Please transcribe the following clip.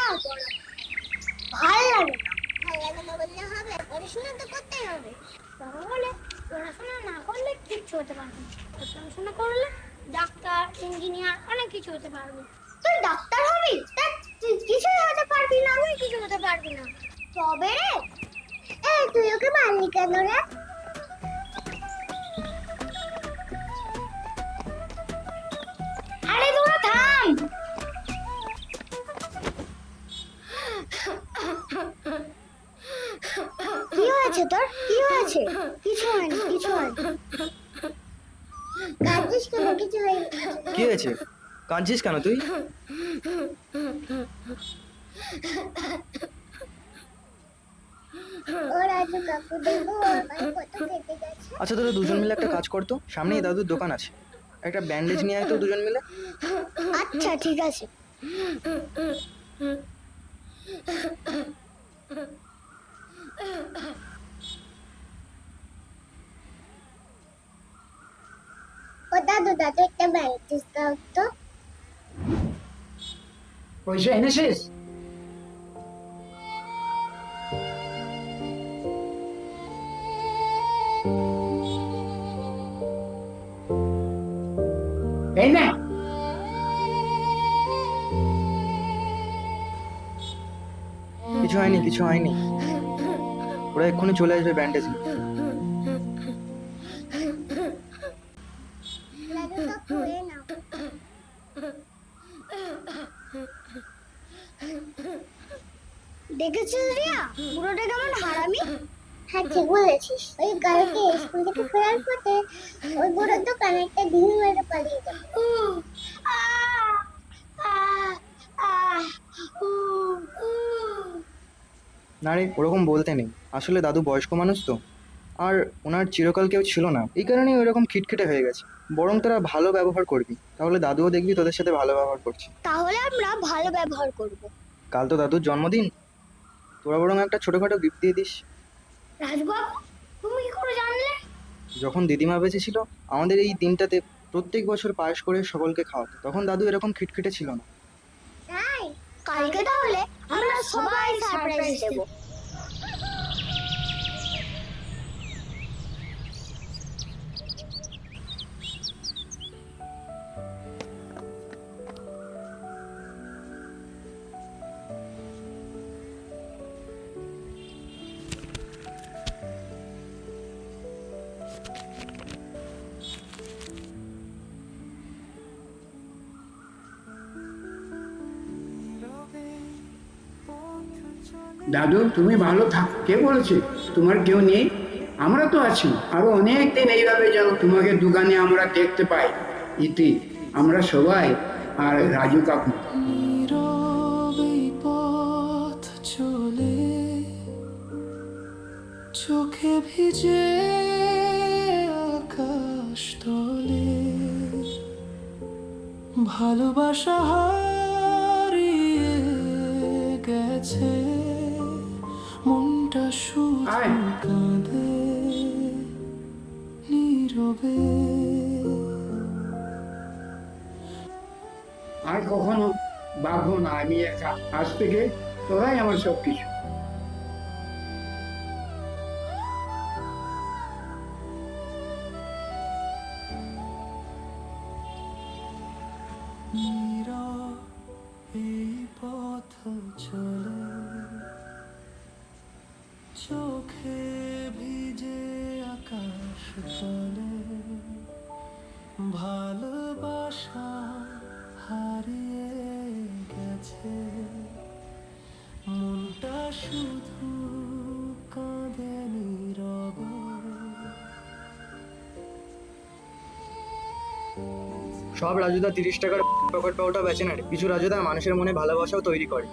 ভাল লাগে না। ভাল লাগে না বললে হবে? পড়াশোনা তো করতেই হবে। তাহলে পড়াশোনা না করলে কিচ্ছু হতে পারবে না। পড়াশোনা করলে ডাক্তার, ইঞ্জিনিয়ার অনেক কিছু হতে পারবে। তুই ডাক্তার হবি? তুই কিছুই হতে পারবি না। তুই কিছু হতে পারবি না। তবে রে, তুই ওকে মারলি কেন রে? আরে তোরা থাম। কি হয়েছে তোর? কি হয়েছে? কিছু হয়নি, কিছু হয়নি। কাঁদছিস কেন? কিছু হয়নি। কি হয়েছে? কাঁদছিস কেন তুই? আচ্ছা, তোরা দুজন মিলে একটা কাজ করতো, সামনেই দাদুর দোকান আছে, একটা ব্যান্ডেজ নিয়ে আয় তো দুজন মিলে। আচ্ছা ঠিক আছে। ও দাদু, দাদু একটা ব্যান্ডেজ দাও তো। পয়সা এনেছিস? এই না, কিছু হয়নি, কিছু হয়নি, ওরা এক্ষুনি চলে আসবে ব্যান্ডেজ নিয়ে। দাদুটা খুলে নাও। দেখেছিস রিয়া, বুড়োটা কেমন হারামি? হ্যাঁ ঠিক বলেছিস। ওই কালকে স্কুল থেকে ফেরার পথে ওই বুড়োর দোকানে একটা ঢিল মেরে পালিয়ে যাবে। না রে, ওরকম বলতে নেই, আসলে দাদু বয়স্ক মানুষ তো, আর ওনার চিরকাল কেউ ছিল না, এই কারণেই ওইরকম খিটখিটে হয়ে গেছে। বরং তোরা ভালো ব্যবহার করবি, তাহলে দাদুও দেখবি তোদের সাথে ভালো ব্যবহার করছে। তাহলে আমরা ভালো ব্যবহার করব। কাল তো দাদুর জন্মদিন, তোরা বরং একটা ছোটখাটো গিফট দিয়ে দিস। রাজবাবু, তুমি কি করে জানলে? যখন দিদিমা বেঁচে ছিল, আমাদের এই দিনটাতে প্রত্যেক বছর পায়েস করে সকলকে খাওয়াতো, তখন দাদু এরকম খিটখিটে ছিল না। তাই কালকে তাহলে আমরা সবাই সারপ্রাইজ দেব। দাদু তুমি ভালো থাক। কে বলেছে তোমার কেউ নেই? আমরা তো আছি, আরো অনেক দিন এইভাবে যেন তোমাকে দোকানে আমরা দেখতে পাই। ইতি, আমরা সবাই, আর রাজু কাকু। পথ চলে চোখে ভিজে আকাশ তলে, ভালোবাসা হারিয়ে গেছে, মনটা শুধু আয়। কাঁদে নীরবে। আর কখনো ভাববো না আমি একা, আজ থেকে তোরাই আমার সব কিছু। এই পথ চলে চোখে ভিজে আকাশ তলে, ভালোবাসা হারিয়ে গেছে, মনটা শুধু কাঁদে নীরবে। সব রাজুদা 30 টাকার পকেট পাওয়াটা বেচে না রে, কিছু রাজুদা মানুষের মনে ভালোবাসাও তৈরি করে।